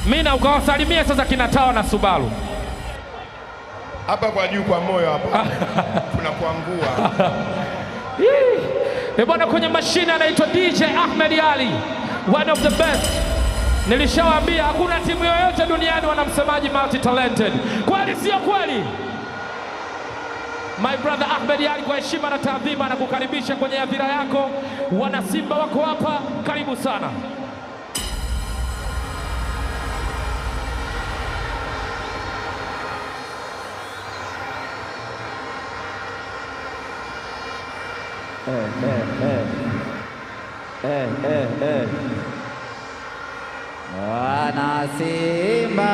Mina ukawasalimia sasa kinatawa na Subaru. Hapa kwa juu kwa moyo hapa. Tunakuangua. Bwana kwenye mashine anaitwa DJ Ahmed Ali. One of the best. Nilishawaambia hakuna timu yoyote duniani wana msemaji multi talented. Kweli sio kweli? My brother Ahmed Ali kwa heshima na taadhima anakukaribisha kwenye hadhira yako. Wana Simba wako hapa, karibu sana. Wana Simba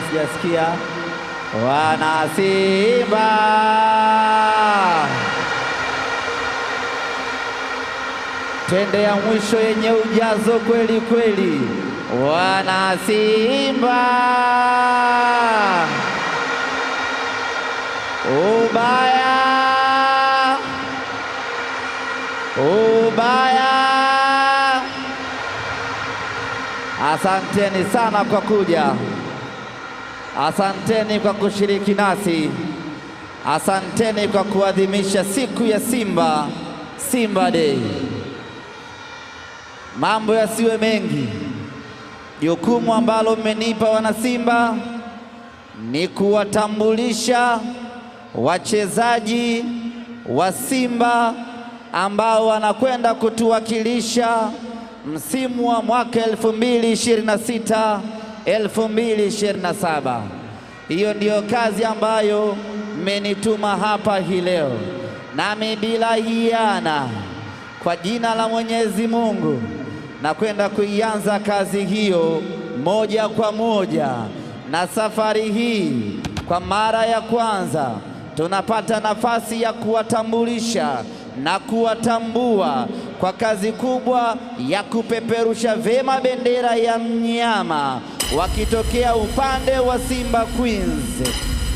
sijasikia wana Simba twende ya mwisho yenye ujazo kweli kweli. Wana Simba ubaya asanteni sana kwa kuja, asanteni kwa kushiriki nasi, asanteni kwa kuadhimisha siku ya Simba, Simba Day. Mambo yasiwe mengi, jukumu ambalo mmenipa wana Simba ni kuwatambulisha wachezaji wa Simba ambao wanakwenda kutuwakilisha msimu wa mwaka 2026 2027. Hiyo ndiyo kazi ambayo mmenituma hapa hii leo, nami bila hiana kwa jina la Mwenyezi Mungu na kwenda kuianza kazi hiyo moja kwa moja. Na safari hii kwa mara ya kwanza tunapata nafasi ya kuwatambulisha na kuwatambua kwa kazi kubwa ya kupeperusha vema bendera ya mnyama wakitokea upande wa Simba Queens,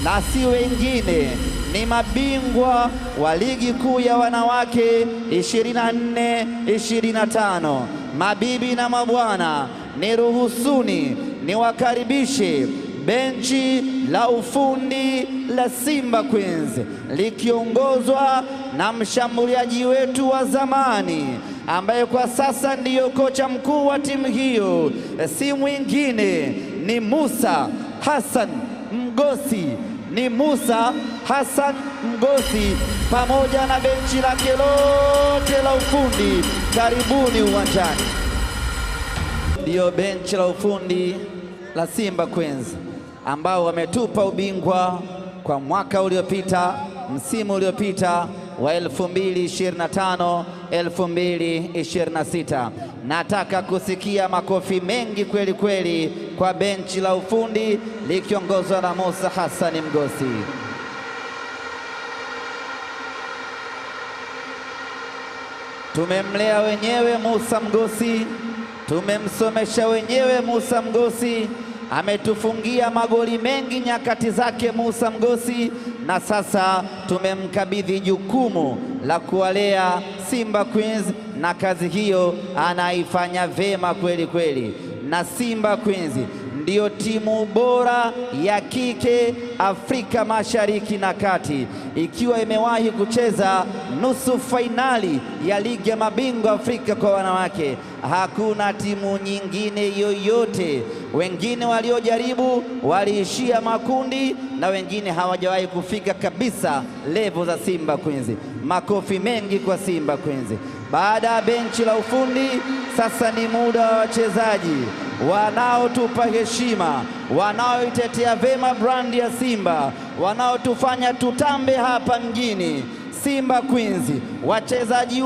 na si wengine ni mabingwa wa ligi kuu ya wanawake 24-25. Mabibi na mabwana, niruhusuni niwakaribishe benchi la ufundi la Simba Queens likiongozwa na mshambuliaji wetu wa zamani ambaye kwa sasa ndiyo kocha mkuu wa timu hiyo, si mwingine ni Musa Hassan Mgosi. Ni Musa Hassan Mgosi pamoja na benchi lake lote la ufundi. Karibuni uwanjani. Ndiyo benchi la ufundi la Simba Queens ambao wametupa ubingwa kwa mwaka uliopita, msimu uliopita wa 2025 2026. Nataka kusikia makofi mengi kweli kweli kwa benchi la ufundi likiongozwa na Musa Hassan Mgosi. Tumemlea wenyewe Musa Mgosi, tumemsomesha wenyewe Musa Mgosi, ametufungia magoli mengi nyakati zake Musa Mgosi, na sasa tumemkabidhi jukumu la kuwalea Simba Queens, na kazi hiyo anaifanya vema kweli kweli. Na Simba Queens ndiyo timu bora ya kike Afrika Mashariki na Kati, ikiwa imewahi kucheza nusu fainali ya ligi ya mabingwa Afrika kwa wanawake. Hakuna timu nyingine yoyote. Wengine waliojaribu waliishia makundi na wengine hawajawahi kufika kabisa level za Simba Queens. Makofi mengi kwa Simba Queens. Baada ya benchi la ufundi, sasa ni muda wa wachezaji wanaotupa heshima, wanaoitetea vema brandi ya Simba, wanaotufanya tutambe hapa mjini. Simba Queens, wachezaji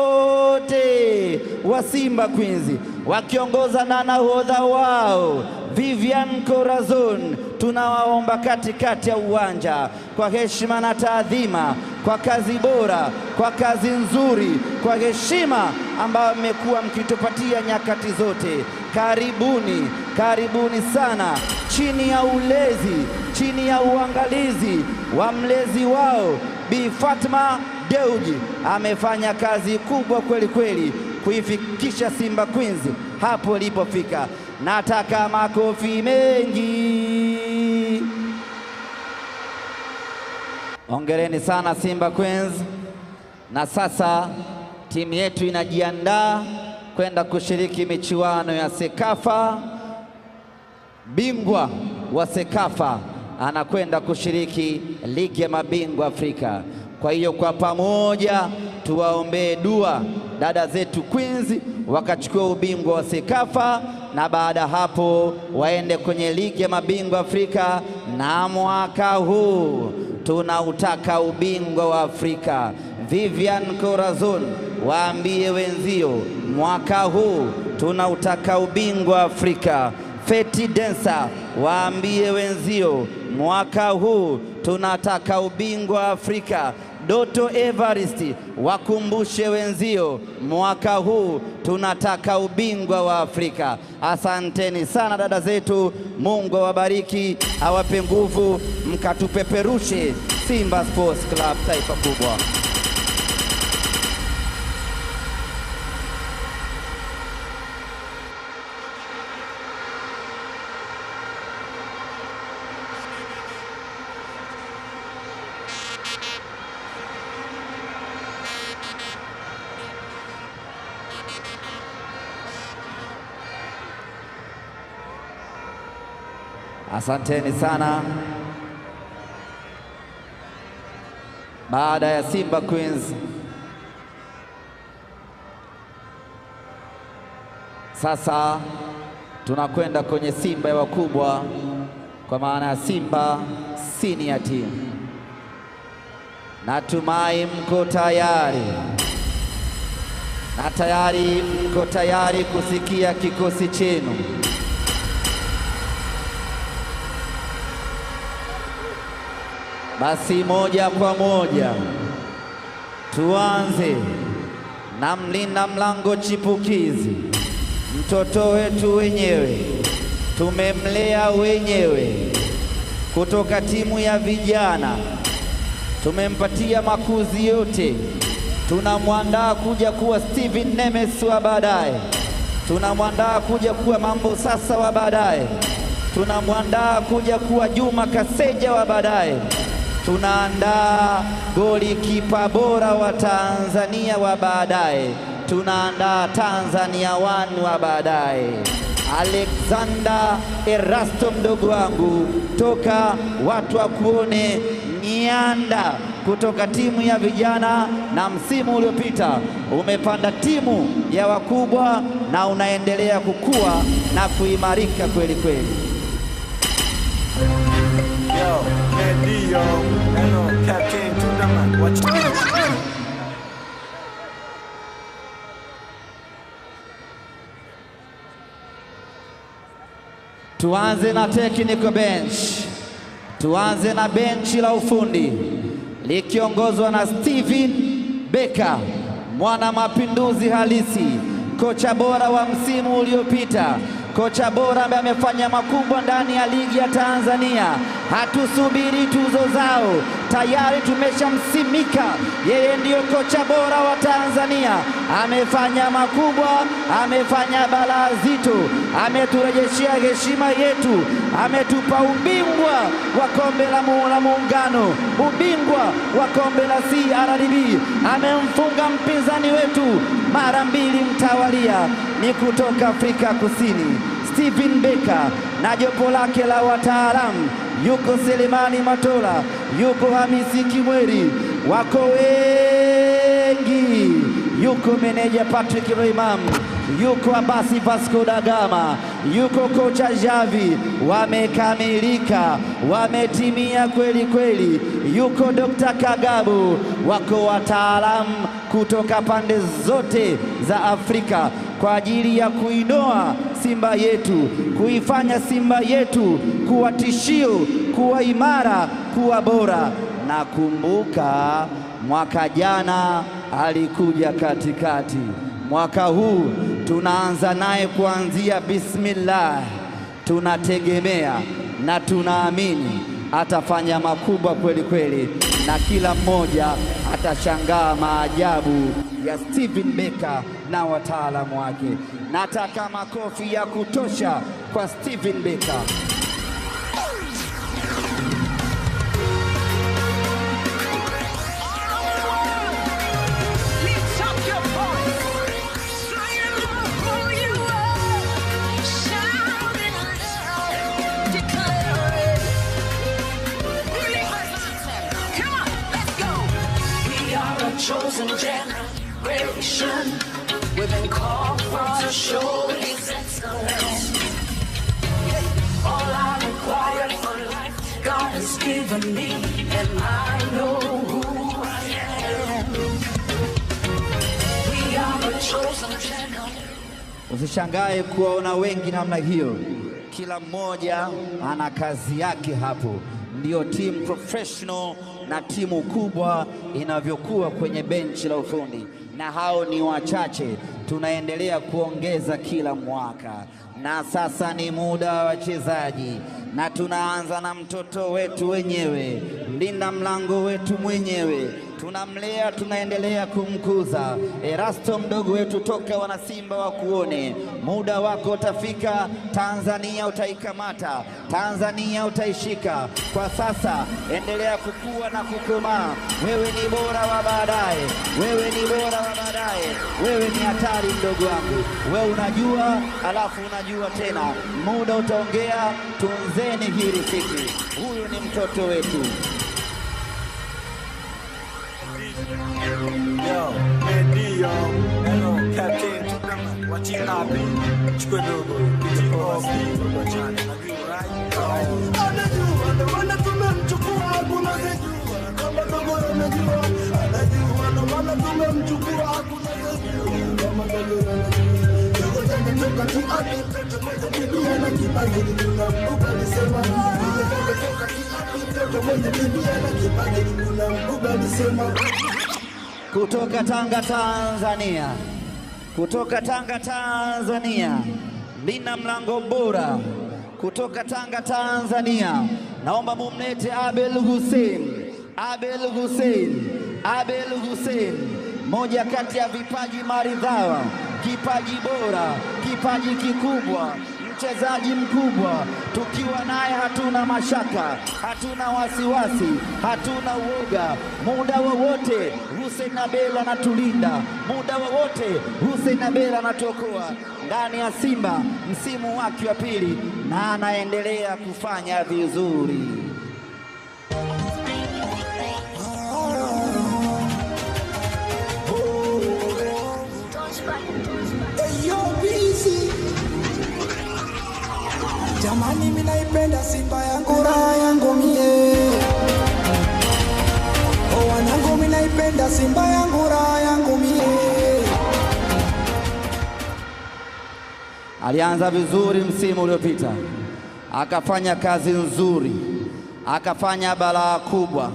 wote wa Simba Queens wakiongoza na nahodha wao Vivian Corazon, tunawaomba katikati ya uwanja kwa heshima na taadhima, kwa kazi bora, kwa kazi nzuri, kwa heshima ambayo mmekuwa mkitupatia nyakati zote. Karibuni, karibuni sana chini ya ulezi, chini ya uangalizi wa mlezi wao Bi Fatma Deuji amefanya kazi kubwa kweli kweli kuifikisha Simba Queens hapo ilipofika. Nataka makofi mengi. Hongereni sana Simba Queens. Na sasa timu yetu inajiandaa kwenda kushiriki michuano ya Sekafa. Bingwa wa Sekafa anakwenda kushiriki ligi ya mabingwa Afrika. Kwa hiyo kwa pamoja tuwaombee dua dada zetu Queens wakachukua ubingwa wa Sekafa, na baada hapo waende kwenye ligi ya mabingwa Afrika. Na mwaka huu tunautaka ubingwa wa Afrika. Vivian Corazon, waambie wenzio mwaka huu tunautaka ubingwa wa Afrika. Feti Densa, waambie wenzio mwaka huu tunataka ubingwa wa Afrika. Doto Evarist, wakumbushe wenzio mwaka huu tunataka ubingwa wa Afrika. Asanteni sana dada zetu, Mungu awabariki, awape nguvu, mkatupeperushe Simba Sports Club, taifa kubwa. Asanteni sana. Baada ya Simba Queens, sasa tunakwenda kwenye Simba ya wakubwa, kwa maana ya Simba Senior Team. Natumai mko tayari, na tayari mko tayari kusikia kikosi chenu. Basi moja kwa moja tuanze na mlinda mlango chipukizi, mtoto wetu wenyewe, tumemlea wenyewe kutoka timu ya vijana, tumempatia makuzi yote, tunamwandaa kuja kuwa Steven Nemes wa baadaye, tunamwandaa kuja kuwa Mambo Sasa wa baadaye, tunamwandaa kuja kuwa Juma Kaseja wa baadaye, tunaandaa golikipa bora wa Tanzania wa baadaye, tunaandaa Tanzania One wa baadaye. Alexander Erasto mdogo wangu toka watu wa kuone Nyanda, kutoka timu ya vijana, na msimu uliopita umepanda timu ya wakubwa na unaendelea kukua na kuimarika kweli kweli. Yo, Eddie, yo, hello, Captain Tundaman, watch Tuanze na technical bench. Tuanze na benchi la ufundi likiongozwa na Steven Beka, mwana mapinduzi halisi, kocha bora wa msimu uliopita, kocha bora ambaye amefanya makubwa ndani ya ligi ya Tanzania. Hatusubiri tuzo zao, tayari tumeshamsimika yeye ndiyo kocha bora wa Tanzania. Amefanya makubwa, amefanya balaa zito, ameturejeshea heshima yetu, ametupa ubingwa wa kombe la Muungano, ubingwa wa kombe la CRDB, amemfunga mpinzani wetu mara 2 mtawalia, ni kutoka Afrika Kusini. Steven Beka na jopo lake la wataalamu, yuko Selemani Matola, yuko Hamisi Kimweri, wako wengi, yuko meneja Patrick Roimam, yuko Abasi Vasco da Gama, yuko kocha Javi. Wamekamilika, wametimia kweli kweli. Yuko Dr. Kagabo, wako wataalamu kutoka pande zote za Afrika kwa ajili ya kuinoa Simba yetu, kuifanya Simba yetu kuwa tishio, kuwa imara, kuwa bora. Nakumbuka mwaka jana alikuja katikati, mwaka huu tunaanza naye kuanzia bismillah. Tunategemea na tunaamini atafanya makubwa kweli kweli, na kila mmoja atashangaa maajabu ya Steven Becker na wataalamu wake. Nataka makofi ya kutosha kwa Steven Becker. Chosen generation, we've been called for to show His excellence. All I require for life, God has given me, and I know who I am. We are a chosen generation. Usishangae kuona wengi namna hiyo, kila mmoja ana kazi yake hapo. Ndio team professional na timu kubwa inavyokuwa kwenye benchi la ufundi, na hao ni wachache, tunaendelea kuongeza kila mwaka. Na sasa ni muda wa wachezaji, na tunaanza na mtoto wetu wenyewe, linda mlango wetu mwenyewe, tunamlea, tunaendelea kumkuza. Erasto mdogo wetu, toka wana Simba wakuone, muda wako utafika. Tanzania utaikamata, Tanzania utaishika. Kwa sasa endelea kukua na kukomaa. Wewe ni bora wa baadaye, wewe ni bora wa baadaye, wewe ni hatari mdogo wangu. Wewe unajua, alafu unajua tena. Muda utaongea, tunzeni hii risiti. Huyu ni mtoto wetu. Yo, Medio, hello, Captain Tournament. Watching Nabi, Chikwedogo, Kitiko, Wachani, Kutoka Tanga Tanzania, kutoka Tanga Tanzania, linda mlango bora kutoka Tanga Tanzania, naomba mumlete Abel Hussein. Abel Hussein, Abel Hussein, moja kati ya vipaji maridhawa, kipaji bora, kipaji kikubwa, mchezaji mkubwa. Tukiwa naye hatuna mashaka, hatuna wasiwasi, hatuna uoga. Muda wowote Hussein Abel anatulinda, muda wowote Hussein Abel anatuokoa ndani ya Simba msimu wake wa pili, na anaendelea kufanya vizuri. Jamani, mimi naipenda Simba yangu, raha yangu mie. Oh, wanangu, mimi naipenda Simba yangu, raha yangu mie. Alianza vizuri msimu uliopita, akafanya kazi nzuri, akafanya balaa kubwa,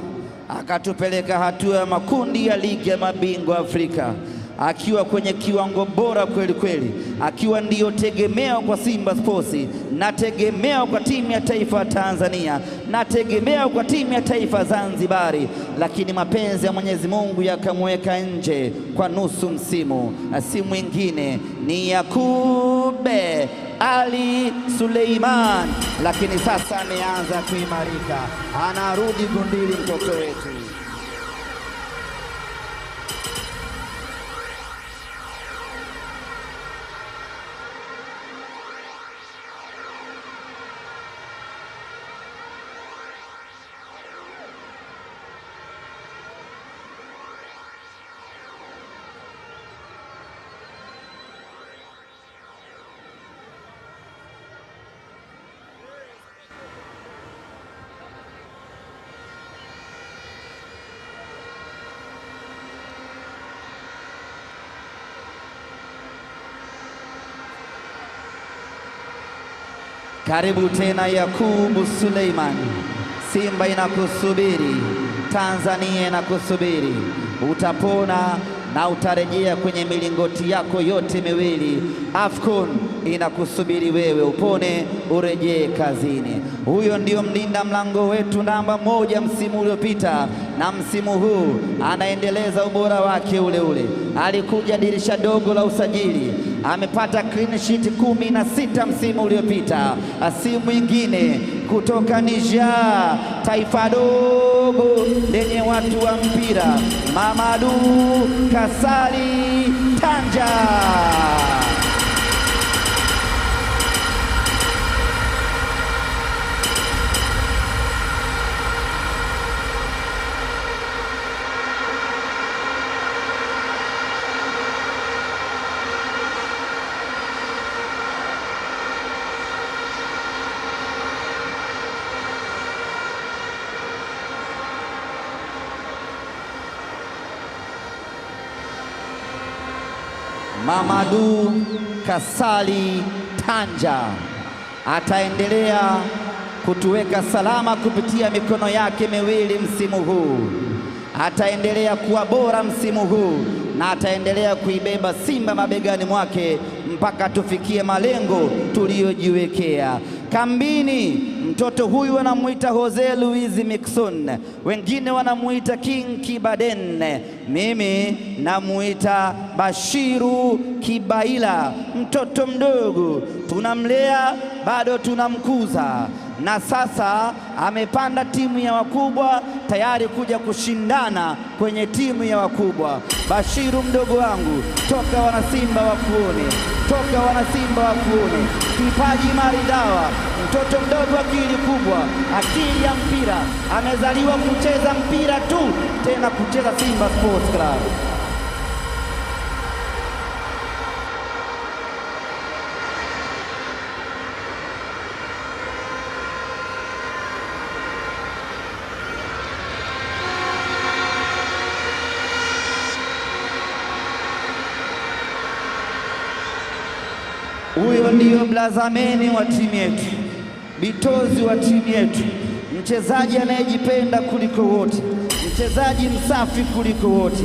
akatupeleka hatua ya makundi ya ligi ya mabingwa Afrika, akiwa kwenye kiwango bora kweli kweli, akiwa ndiyo tegemeo kwa Simba Sports, na tegemeo kwa timu ya taifa Tanzania, na tegemeo kwa timu ya taifa Zanzibari. Lakini mapenzi ya Mwenyezi Mungu yakamweka nje kwa nusu msimu, na si mwingine ni Yakube Ali Suleiman. Lakini sasa ameanza kuimarika, anarudi gundili mtoto wetu. Karibu tena Yakubu Suleiman. Simba inakusubiri, Tanzania inakusubiri. Utapona na utarejea kwenye milingoti yako yote miwili. AFCON inakusubiri wewe, upone urejee kazini. Huyo ndio mlinda mlango wetu namba 1 msimu uliopita, na msimu huu anaendeleza ubora wake ule ule. Alikuja dirisha dogo la usajili, amepata clean sheet 16 msimu uliopita. Si mwingine kutoka Niger, taifa dogo lenye watu wa mpira, Mamadou Kasali Tanja. Mamadou Kasali Tanja ataendelea kutuweka salama kupitia mikono yake miwili msimu huu. Ataendelea kuwa bora msimu huu na ataendelea kuibeba Simba mabegani mwake mpaka tufikie malengo tuliyojiwekea. Kambini, mtoto huyu wanamuita Jose Luis Mixon, wengine wanamuita King Kibaden, mimi namuita Bashiru Kibaila. Mtoto mdogo tunamlea, bado tunamkuza, na sasa amepanda timu ya wakubwa tayari kuja kushindana kwenye timu ya wakubwa. Bashiru mdogo wangu, toka wana Simba wakuone, toka wana Simba wakuone. Kipaji maridawa, mtoto mdogo, akili kubwa, akili ya mpira, amezaliwa kucheza mpira tu, tena kucheza Simba Sports Club. Huyo ndio blazameni wa timu yetu, bitozi wa timu yetu, mchezaji anayejipenda kuliko wote, mchezaji msafi kuliko wote,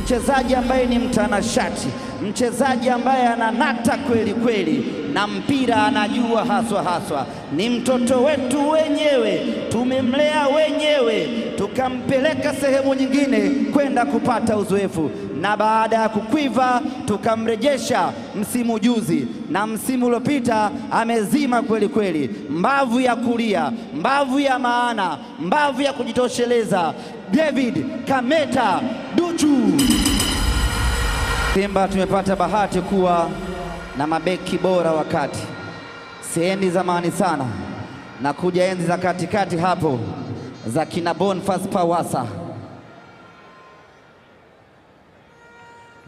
mchezaji ambaye ni mtanashati, mchezaji ambaye ananata kweli kweli na mpira anajua haswa haswa. Ni mtoto wetu wenyewe, tumemlea wenyewe, tukampeleka sehemu nyingine kwenda kupata uzoefu, na baada ya kukwiva tukamrejesha msimu juzi, na msimu uliopita amezima kweli kweli. Mbavu ya kulia, mbavu ya maana, mbavu ya kujitosheleza. David Kameta Duchu. Simba tumepata bahati kuwa na mabeki bora wakati siendi zamani sana, na kuja enzi za katikati hapo za kina Boniface Pawasa,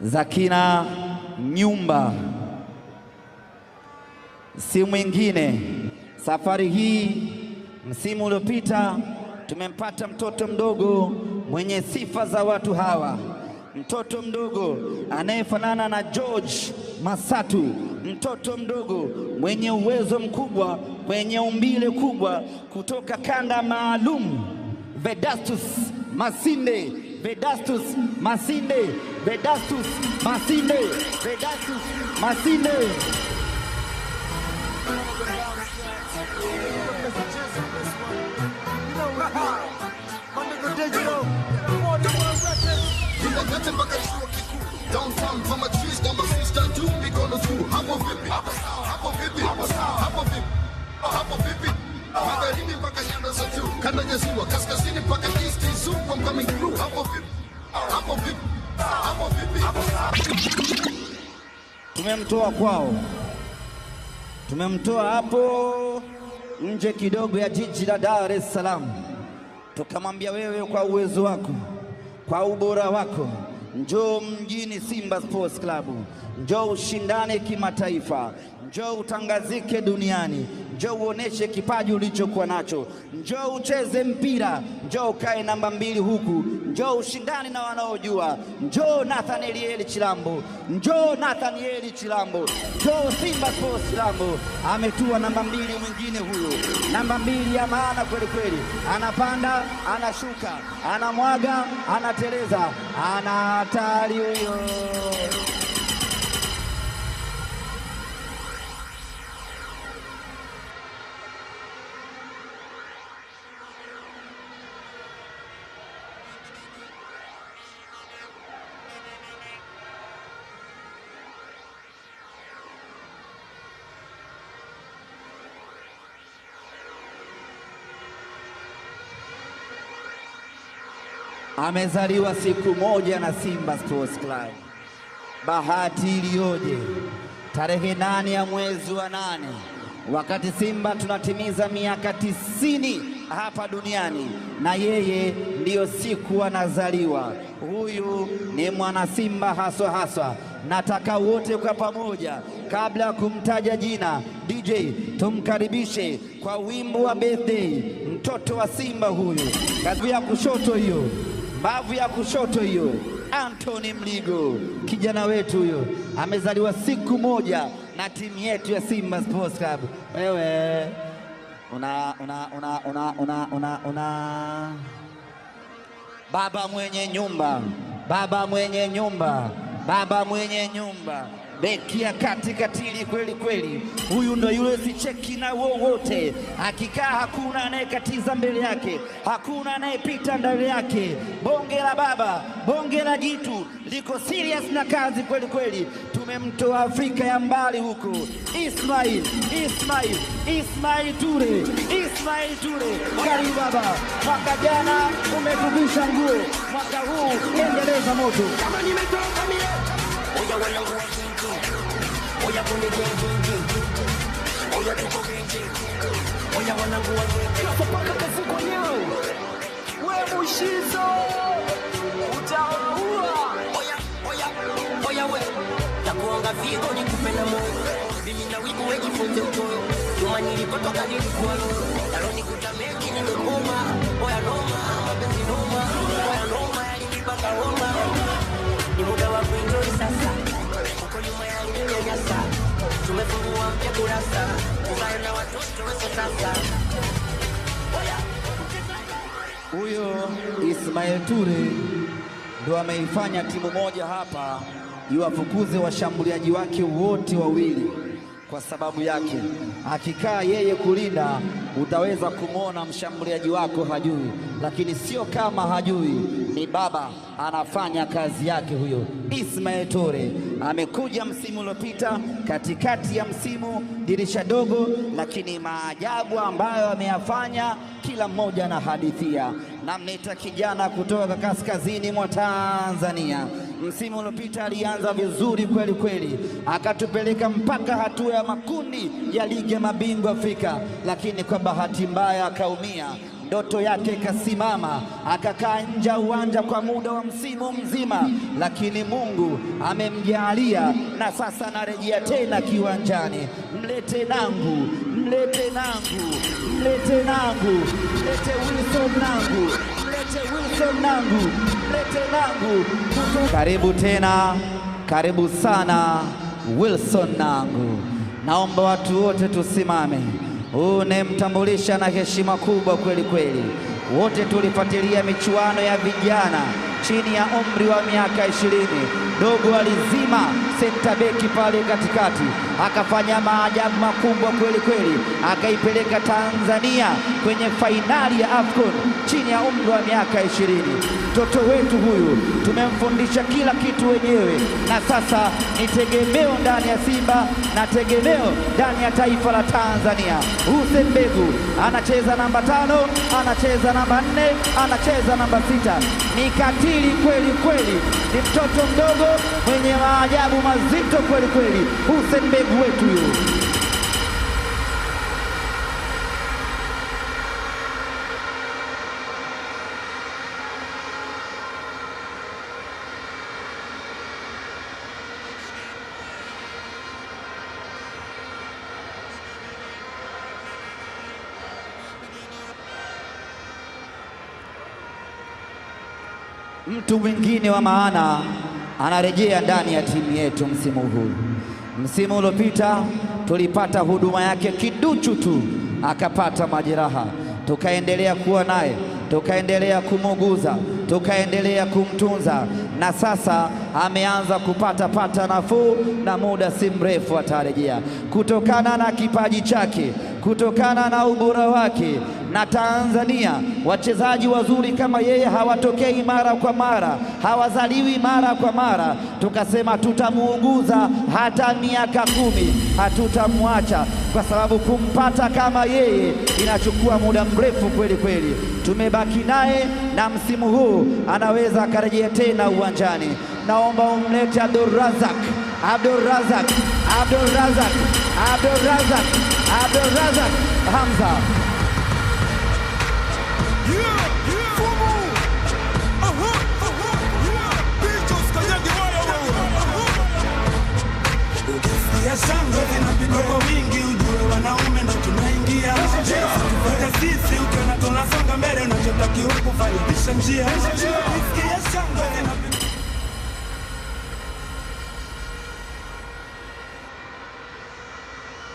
za kina Nyumba, si mwingine. Safari hii msimu uliopita tumempata mtoto mdogo mwenye sifa za watu hawa, mtoto mdogo anayefanana na George Masatu, mtoto mdogo mwenye uwezo mkubwa, mwenye umbile kubwa, kutoka kanda maalum, Vedastus Masinde, Vedastus Masinde, Vedastus Masinde, Vedastus Masinde. Tumemtoa kwao, tumemtoa hapo nje kidogo ya jiji la Dar es Salaam, tukamwambia wewe, kwa uwezo wako, kwa ubora wako, njoo mjini Simba Sports Club, njoo ushindane kimataifa, njoo utangazike duniani, njoo uoneshe kipaji ulichokuwa nacho, njoo ucheze mpira, njoo ukae namba 2 huku, njoo ushindani na wanaojua, njoo Nathaniel Chilambo, njoo Nathaniel Chilambo, njoo Simba Sports Chilambo. Ametua namba 2 mwingine huyo, namba 2 ya maana kweli kweli, anapanda anashuka, anamwaga anateleza, ana hatari huyo. Amezaliwa siku moja na Simba Sports Club. Bahati iliyoje! Tarehe 8 ya mwezi wa 8, wakati Simba tunatimiza miaka 90 hapa duniani, na yeye ndiyo siku anazaliwa. Huyu ni mwana Simba haswa haswa. Nataka wote kwa pamoja, kabla ya kumtaja jina, DJ tumkaribishe kwa wimbo wa birthday mtoto wa Simba huyu. Kazi ya kushoto hiyo, mbavu ya kushoto hiyo, Anthony Mligo, kijana wetu huyo, amezaliwa siku moja na timu yetu ya Simba Sports Club. Wewe baba mwenye nyumba, baba mwenye nyumba, baba mwenye nyumba, beki ya katikatili kweli kweli. Huyu ndo yule sicheki na wowote, akikaa hakuna anayekatiza mbele yake, hakuna anayepita mbele yake. Bonge la baba, bonge la jitu, liko serious na kazi kweli kweli. Tumemtoa Afrika ya mbali huko, Ismail Ture, Ismail Ture. Karibu baba, mwaka jana umetubisha nguo, mwaka huu endeleza moto. Kama nimetoka mie, oya wanangu wa kingi, oya kunde gengi, oya tuko gengi, oya wanangu wa gengi. Kapaka kazi kwenyewe, we Mushizo, utaua. Oya we, takuonga vigo ni kupenda moyo, mimi na wiku wejifunze utoyo. Tuma nilipotoka nilikuwa lolo, taloni kutameki nimekoma. Oya noma, mapenzi noma, oya noma yalinipaka homa. Ni muda wa kuenjoy sasa, uko nyuma ya nyanyasa, tumefungua mpya kurasa, uzae na watoto weso sasa. Huyo Ismail Ture ndo ameifanya timu moja hapa iwafukuze washambuliaji wake wote wawili kwa sababu yake. Akikaa yeye kulinda, utaweza kumwona mshambuliaji wako hajui, lakini sio kama hajui, ni baba anafanya kazi yake. Huyo Ismail Ture amekuja msimu uliopita, katikati ya msimu, dirisha dogo, lakini maajabu ambayo ameyafanya kila mmoja na hadithia. Namnita kijana kutoka kaskazini mwa Tanzania. Msimu uliopita alianza vizuri kweli kweli, akatupeleka mpaka hatua ya makundi ya ligi ya mabingwa Afrika, lakini kwa bahati mbaya akaumia, ndoto yake ikasimama, akakaa nje ya uwanja kwa muda wa msimu mzima, lakini Mungu amemjalia na sasa anarejea tena kiwanjani. Mlete nangu, mlete nangu, mlete nangu, mlete Wilson nangu, mlete Wilson nangu, mlete nangu. Karibu tena, karibu sana Wilson nangu. Naomba watu wote tusimame. Unemtambulisha na heshima kubwa kweli kweli. Wote tulifuatilia michuano ya vijana chini ya umri wa miaka 20. Dogo alizima senta beki pale katikati, akafanya maajabu makubwa kweli kweli, akaipeleka Tanzania kwenye fainali ya AFCON chini ya umri wa miaka 20. Mtoto wetu huyu tumemfundisha kila kitu wenyewe, na sasa ni tegemeo ndani ya Simba na tegemeo ndani ya taifa la Tanzania. Hussein Begu anacheza namba 5, anacheza namba 4, anacheza namba 6. Ni katili kweli kweli, ni mtoto mdogo mwenye maajabu mazito kweli kweli, Hussein Begu wetu huyu. mtu mwingine wa maana anarejea ndani ya timu yetu msimu huu. Msimu uliopita tulipata huduma yake kiduchu tu, akapata majeraha, tukaendelea kuwa naye, tukaendelea kumuguza, tukaendelea kumtunza, na sasa ameanza kupata nafuu, na muda si mrefu atarejea, kutokana na kipaji chake, kutokana na ubora wake. Na Tanzania wachezaji wazuri kama yeye hawatokei mara kwa mara, hawazaliwi mara kwa mara. Tukasema tutamuuguza hata miaka 10, hatutamwacha, kwa sababu kumpata kama yeye inachukua muda mrefu kweli kweli. Tumebaki naye na msimu huu anaweza akarejea tena uwanjani. Naomba umlete Abdulrazak Hamza. Shangwe zinapigwa kwa wingi, ujue wanaume ndo tunaingia. Tukifika sisi ukiona tunasonga mbele, unachotakiwa kufanya pisha njia. Shangwe zinapigwa.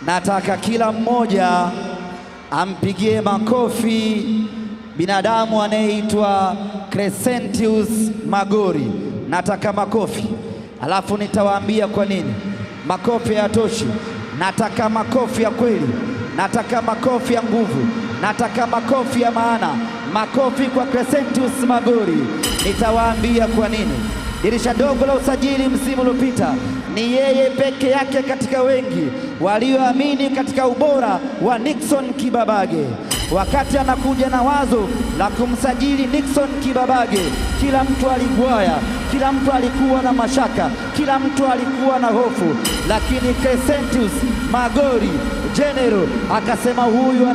Nataka kila mmoja ampigie makofi binadamu anayeitwa Crescentius Magori. Nataka makofi, alafu nitawaambia kwa nini. Makofi hayatoshi, nataka makofi ya kweli, nataka makofi ya nguvu, nataka makofi ya maana. Makofi kwa Crescentius Magori. Nitawaambia kwa nini. Dirisha dogo la usajili msimu uliopita, ni yeye peke yake katika wengi walioamini katika ubora wa Nixon Kibabage. Wakati anakuja na wazo la kumsajili Nixon Kibabage, kila mtu aligwaya, kila mtu alikuwa na mashaka, kila mtu alikuwa na hofu, lakini Crescentius Magori General akasema huyu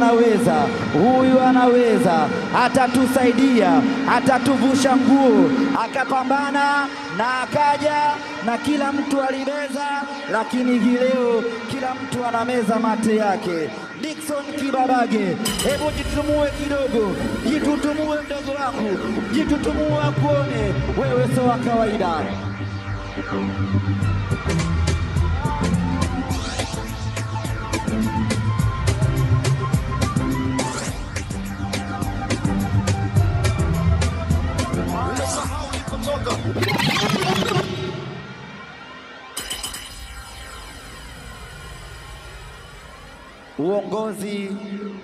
anaweza, atatusaidia, atatuvusha nguo. Akapambana na akaja, na kila mtu alimeza, lakini hii leo kila mtu anameza mate yake. Nixon Kibabage, hebu jitutumue kidogo, jitutumue mdogo wangu, jitutumue akuone wewe sio wa kawaida. Uongozi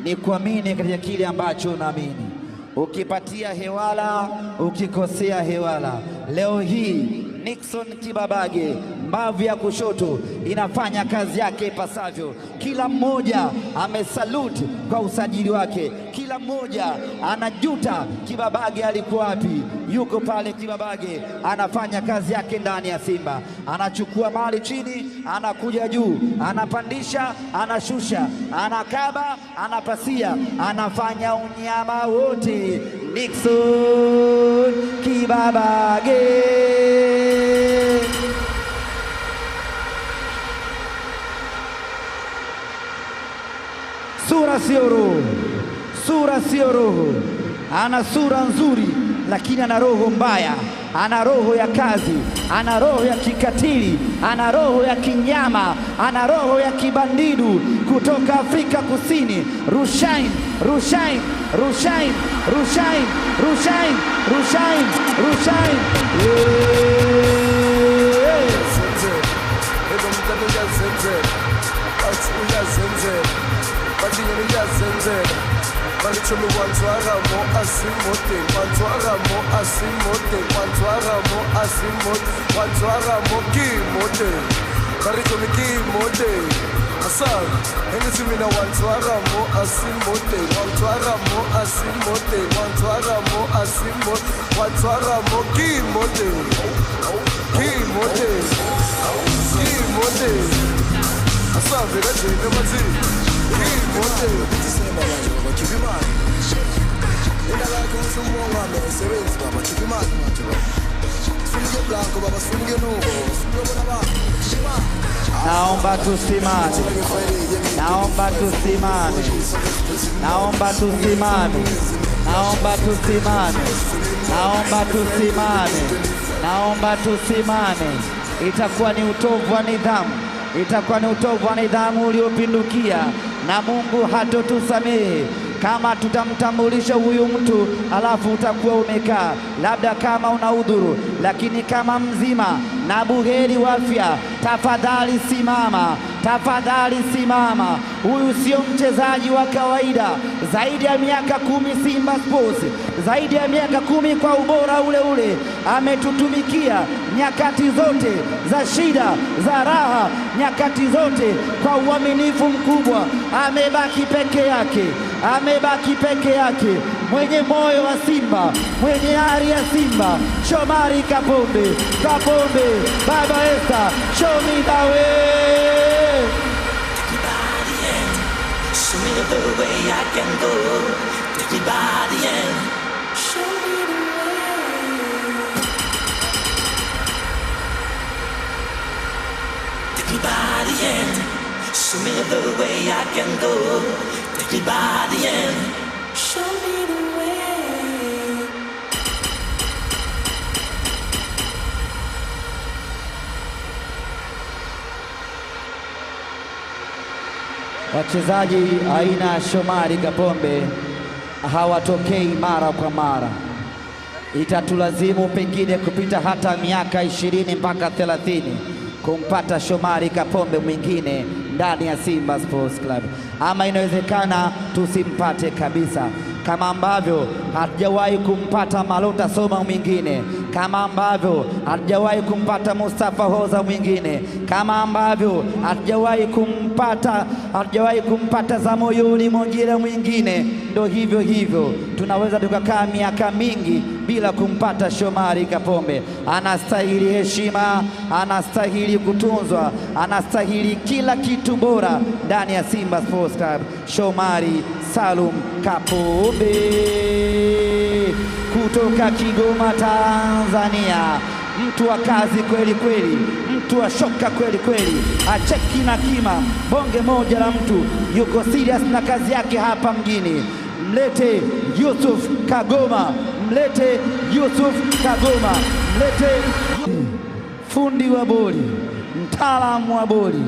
ni kuamini katika kile ambacho unaamini. Ukipatia hewala, ukikosea hewala. Leo hii Nixon Kibabage, mbavu ya kushoto, inafanya kazi yake ipasavyo. Kila mmoja amesalute kwa usajili wake, kila mmoja anajuta Kibabage alikuwa wapi. Yuko pale Kibabage, anafanya kazi yake ndani ya Simba, anachukua mali chini, anakuja juu, anapandisha, anashusha, anakaba, anapasia, anafanya unyama wote. Nixon Kibabage. Sura sio roho. Ana sura nzuri, lakini ana roho mbaya. Ana roho ya kazi, ana roho ya kikatili, ana roho ya kinyama, ana roho ya kibandidu. Kutoka Afrika Kusini, Rushain. Balitshumi wantwara mo asimote, wantwara mo asimote, wantwara mo asimote, wantwara mo kimote, balitshumi kimote. Asal, engithi mina wantwara mo asimote, wantwara mo asimote, wantwara mo asimote, wantwara mo kimote, kimote, kimote. Asal, vela jene mazi, kimote. Keep him on. In the like on some more one, man, serious, Baba. Keep him on. Swing your blanco, Baba. Swing your nubo. Naomba tusimame. naomba tusimame, naomba tusimame, naomba tusimame. Itakuwa ni utovu wa nidhamu, itakuwa ni utovu wa nidhamu uliopindukia, na Mungu hatotusamehe kama tutamtambulisha huyu mtu alafu utakuwa umekaa, labda kama una udhuru, lakini kama mzima na buheri wa afya, tafadhali simama, tafadhali simama. Huyu sio mchezaji wa kawaida, zaidi ya miaka 10 Simba Sports, zaidi ya miaka 10 kwa ubora ule ule. Ametutumikia nyakati zote za shida, za raha, nyakati zote kwa uaminifu mkubwa. Amebaki peke yake, amebaki peke yake, mwenye moyo wa Simba, mwenye ari ya Simba, Shomari Kapombe. Kapombe, Baba Esta, show me the way. Show me the way I can go. Take me by the end. Show me the way. Take me by the end. Show me the way I can go. Take me by the end. Show me the way. Wachezaji aina ya Shomari Kapombe hawatokei mara kwa mara. Itatulazimu pengine kupita hata miaka 20 mpaka 30 kumpata Shomari Kapombe mwingine ndani ya Simba Sports Club, ama inawezekana tusimpate kabisa, kama ambavyo hatujawahi kumpata Malota Soma mwingine, kama ambavyo hatujawahi kumpata Mustafa Hoza mwingine, kama ambavyo hatujawahi kumpata Zamoyoni Monjera mwingine. Ndo hivyo hivyo tunaweza tukakaa miaka mingi bila kumpata Shomari Kapombe. Anastahili heshima, anastahili kutunzwa, anastahili kila kitu bora ndani ya Simba Sports Club. Shomari Salum Kapombe kutoka Kigoma, Tanzania. Mtu wa kazi kweli kweli, mtu wa shoka kweli kweli, acheki na kima, bonge moja la mtu, yuko serious na kazi yake hapa mjini. Mlete Yusuf Kagoma, mlete Yusuf Kagoma, mlete fundi wa boli, mtaalamu wa boli,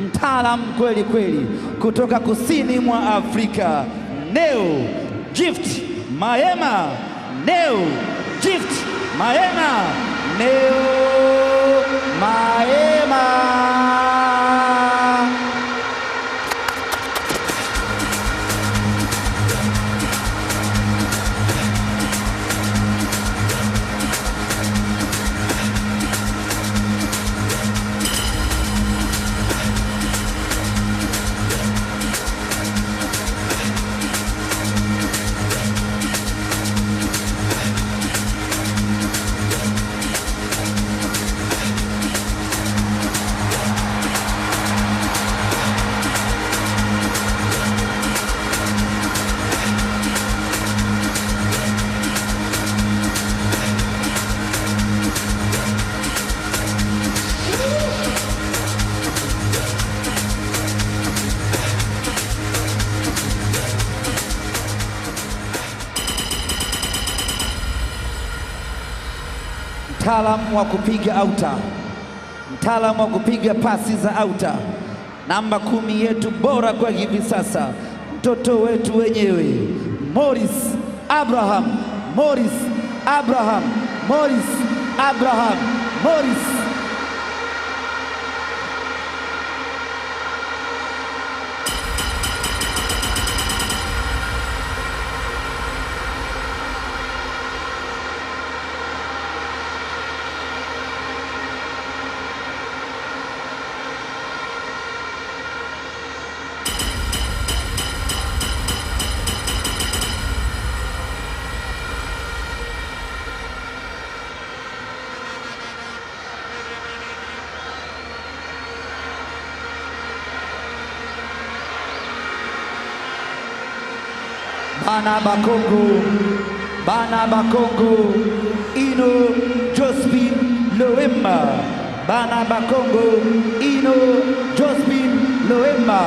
mtaalamu kweli kweli, kutoka kusini mwa Afrika, Neo Gift Maema, Neo Gift Maema, Neo Maema. Mtaalamu wa kupiga auta, mtaalamu wa kupiga pasi za auta, namba 10 yetu bora kwa hivi sasa, mtoto wetu wenyewe Morris Abraham, Morris Abraham, Morris Abraham, Morris. Bana Bakongo, Bana Bakongo, Ino Josephine Loemba, Bana Bakongo, Ino Josephine Loemba.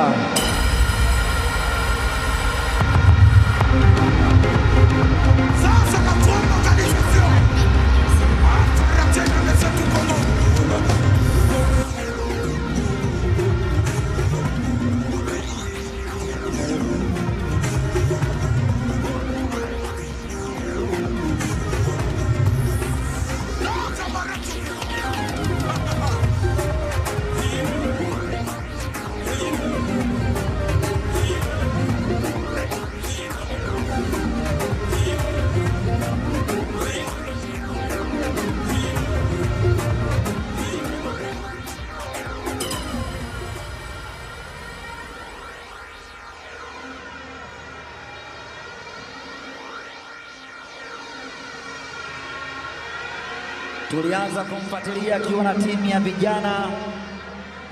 Tulianza kumfuatilia akiwa na timu ya vijana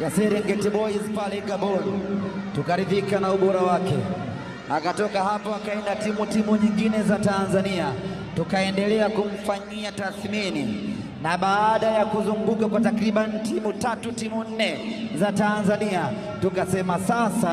ya Serengeti Boys pale Gabon, tukaridhika na ubora wake. Akatoka hapo akaenda timu nyingine za Tanzania, tukaendelea kumfanyia tathmini, na baada ya kuzunguka kwa takriban timu 4 za Tanzania, tukasema sasa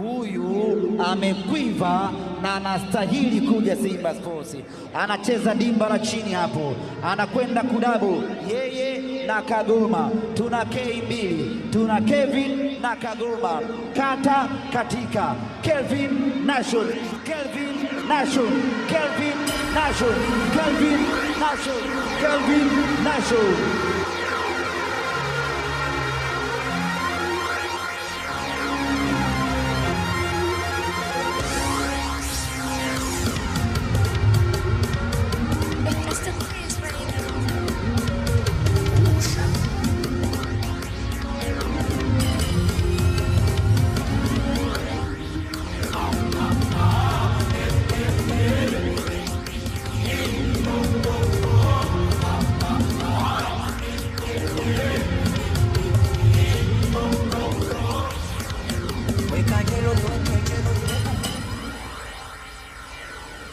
huyu amekwiva na anastahili kuja Simba Sports. Anacheza dimba la chini hapo, anakwenda kudabu yeye na Kagoma. Tuna K2, tuna Kevin na Kagoma, kata katika Kelvin Nation, Kelvin Nation, Kelvin Nation, Kelvin Nation, Kelvin Nation.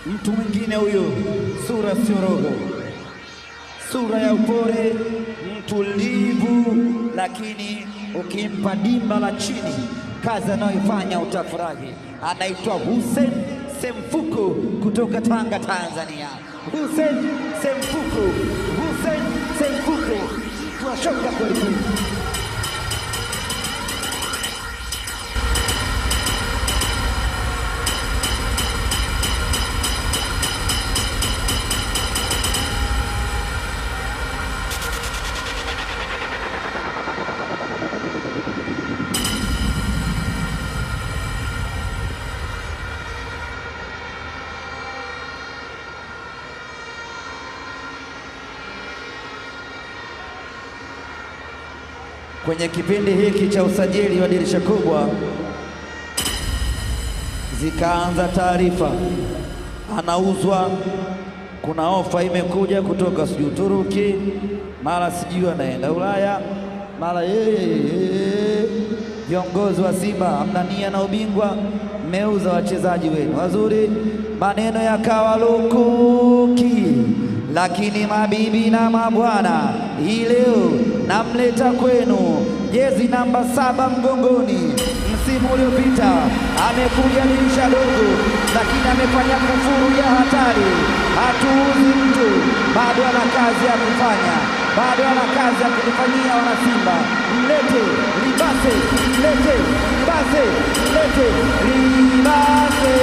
Mtu mwingine huyo, sura siorogo, sura ya upole, mtulivu, lakini ukimpa dimba la chini, kazi anayoifanya utafurahi. Anaitwa Hussein Semfuko kutoka Tanga, Tanzania. Hussein Semfuko, Hussein Semfuko, tunashoka kweli kweli. Kwenye kipindi hiki cha usajili wa dirisha kubwa, zikaanza taarifa anauzwa, kuna ofa imekuja kutoka sijui Uturuki, mara sijui anaenda Ulaya, mara viongozi wa Simba hamna nia na ubingwa, mmeuza wachezaji wenu wazuri. Maneno yakawa lukuki, lakini mabibi na mabwana, hii leo namleta kwenu jezi namba 7 mgongoni. Msimu uliopita amekuja dirisha dogo, lakini amefanya kufuru ya hatari. Hatuuzi mtu, bado ana kazi ya kufanya, bado ana kazi ya kutufanyia wana Simba. Mlete Libase, mlete Libase, mlete Libase.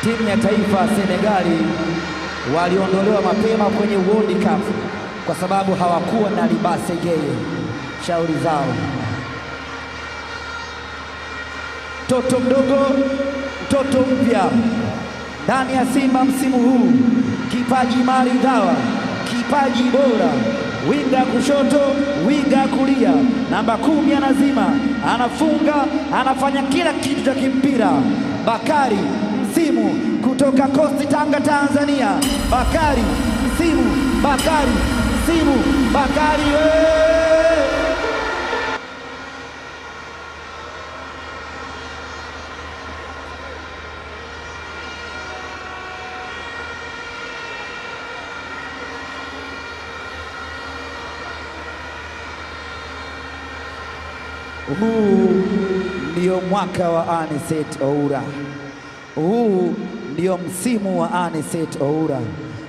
Timu ya taifa ya Senegali waliondolewa mapema kwenye World Cup kwa sababu hawakuwa na Libase Geye. Shauri zao. Toto mdogo, toto mpya ndani ya Simba msimu huu, kipaji maridhawa, kipaji bora, winga kushoto, winga kulia, namba 10 anazima, anafunga, anafanya kila kitu cha kimpira. Bakari Msimu kutoka Coast Tanga, Tanzania. Bakari Msimu, Bakari Msimu, Bakari Huu ndio mwaka wa Anicet Oura. Huu ndio msimu wa Anicet Oura.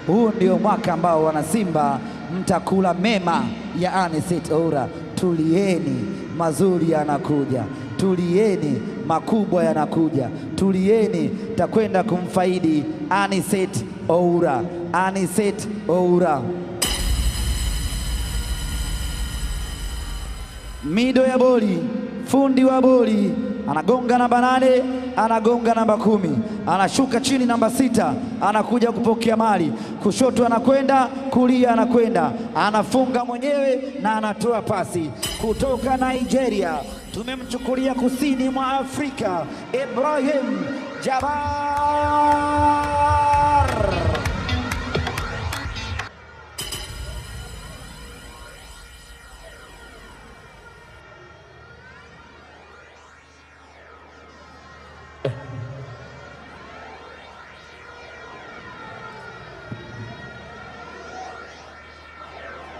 Huu ndio mwaka ambao wana Simba mtakula mema ya Anicet Oura. Tulieni, mazuri yanakuja. Tulieni, makubwa yanakuja. Tulieni, takwenda kumfaidi Anicet Oura. Anicet Oura. Mido ya boli, fundi wa boli, anagonga namba 8, anagonga namba 10. anashuka chini namba 6, anakuja kupokea mali, kushoto anakwenda, kulia anakwenda, anafunga mwenyewe na anatoa pasi kutoka Nigeria. Tumemchukulia kusini mwa Afrika, Ibrahim Jabbar.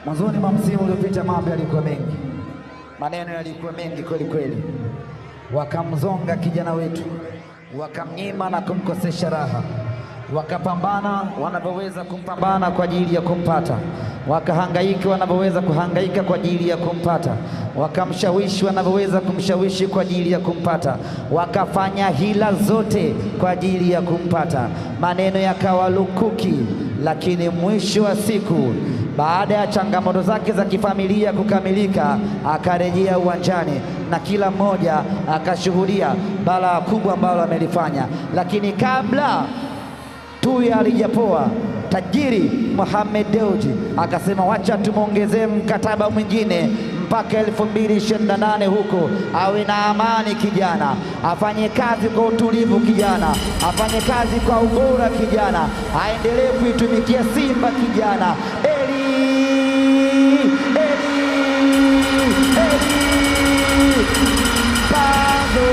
Mwanzoni mwa msimu uliopita mambo yalikuwa mengi, maneno yalikuwa mengi kweli kweli. Wakamzonga kijana wetu, wakamnyima na kumkosesha raha, wakapambana wanavyoweza kumpambana kwa ajili ya kumpata, wakahangaika wanavyoweza kuhangaika kwa ajili ya kumpata, wakamshawishi wanavyoweza kumshawishi kwa ajili ya kumpata, wakafanya hila zote kwa ajili ya kumpata. Maneno yakawa lukuki, lakini mwisho wa siku, baada ya changamoto zake za kifamilia kukamilika, akarejea uwanjani na kila mmoja akashuhudia balaa kubwa ambalo amelifanya. Lakini kabla tuya alijapoa, tajiri Mohamed Dewji akasema wacha tumongezee mkataba mwingine mpaka 2028 huko, awe na amani kijana, afanye kazi kwa utulivu kijana, afanye kazi kwa ubora kijana, aendelee kuitumikia Simba kijana. Eli Mpanzu.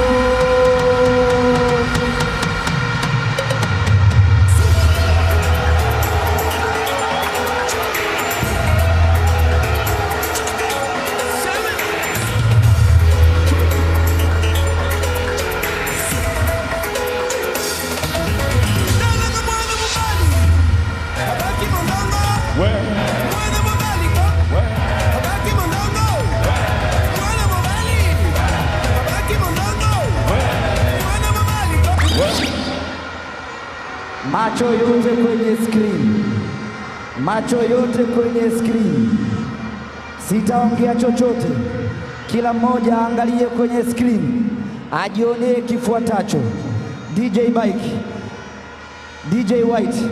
Macho yote kwenye screen, macho yote kwenye screen. Sitaongea chochote, kila mmoja aangalie kwenye screen, ajionee kifuatacho. DJ Bike, DJ White,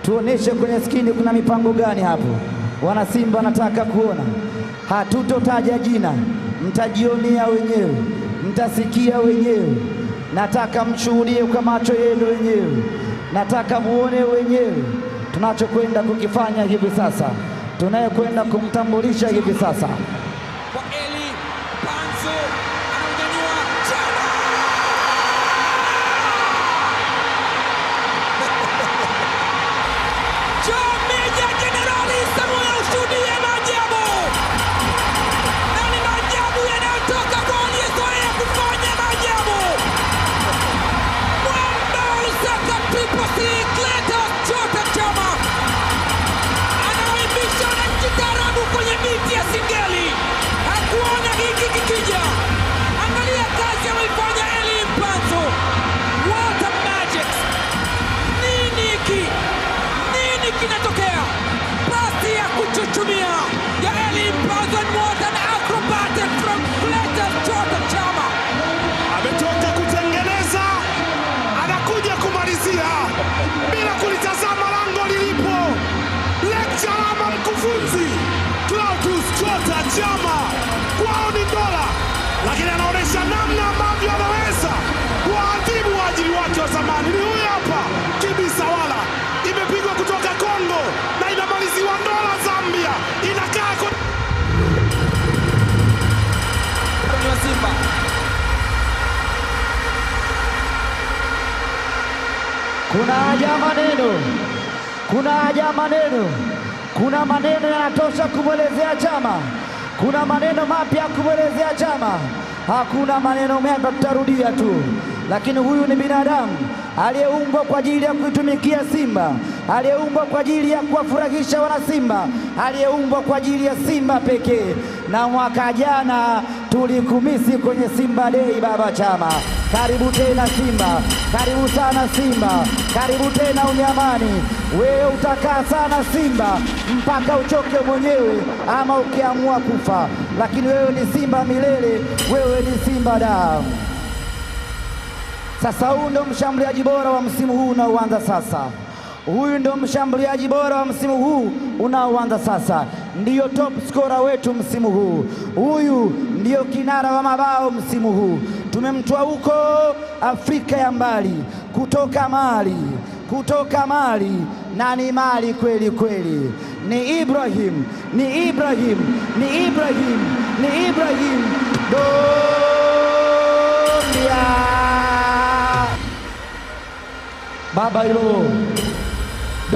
tuoneshe kwenye screen kuna mipango gani hapo. Wana Simba nataka kuona, hatutotaja jina, mtajionea wenyewe, mtasikia wenyewe. Nataka mshuhudie kwa macho yenu wenyewe, nataka muone wenyewe tunachokwenda kukifanya hivi sasa, tunayekwenda kumtambulisha hivi sasa. Kwa Eli Mpanzu ananyanyua Chama. Meja Jenerali Samuel ushuhudie maajabu, na ni maajabu yanayotoka kwa aliyezoea kufanya maajabu. Mwamba Lusaka People See Clatous Chota Chama anawaimbisha wananchi taarabu kwenye miti ya singeli. Hakuona hiki kikija. Angalia kazi ameifanya Eli Mpanzu. What a magic! Nini hiki? Nini kinatokea? Pasi ya kuchuchumia ya Eli Mpanzu, and what an acrobatic from Clatous Chota Chama. Ametoka kutengeneza, anakuja kumalizia bila kulitazama lango lilipo. Lecture ama mkufunzi Clatous Chota Chama, kwao ni dola, lakini anaonyesha namna ambavyo anaweza kuadhibu waajiri wake wa zamani. Ni huyu hapa Kibisawala, imepigwa kutoka Kongo na inamaliziwa dola Zambia, inakaa kwa Simba. Kuna haja maneno, kuna haja maneno, kuna maneno yanatosha kumwelezea Chama, kuna maneno mapya kumwelezea Chama. Hakuna maneno mengi, tutarudia tu, lakini huyu ni binadamu aliyeumbwa kwa ajili ya kuitumikia Simba, aliyeumbwa kwa ajili ya kuwafurahisha wana Simba, aliyeumbwa kwa ajili ya Simba pekee. Na mwaka jana tulikumisi kwenye Simba Day. Baba Chama, karibu tena Simba, karibu sana Simba, karibu tena unyamani. Wewe utakaa sana Simba mpaka uchoke mwenyewe ama ukiamua kufa, lakini wewe ni Simba milele, wewe ni Simba damu. Sasa huyu ndo mshambuliaji bora wa msimu huu unaoanza sasa. Huyu ndo mshambuliaji bora wa msimu huu unaoanza sasa, ndiyo top scorer wetu msimu huu. Huyu ndiyo kinara wa mabao msimu huu. Tumemtoa huko Afrika ya mbali, kutoka Mali, na ni Mali kweli kweli. Ni Ibrahim Doumbia. Baba hilo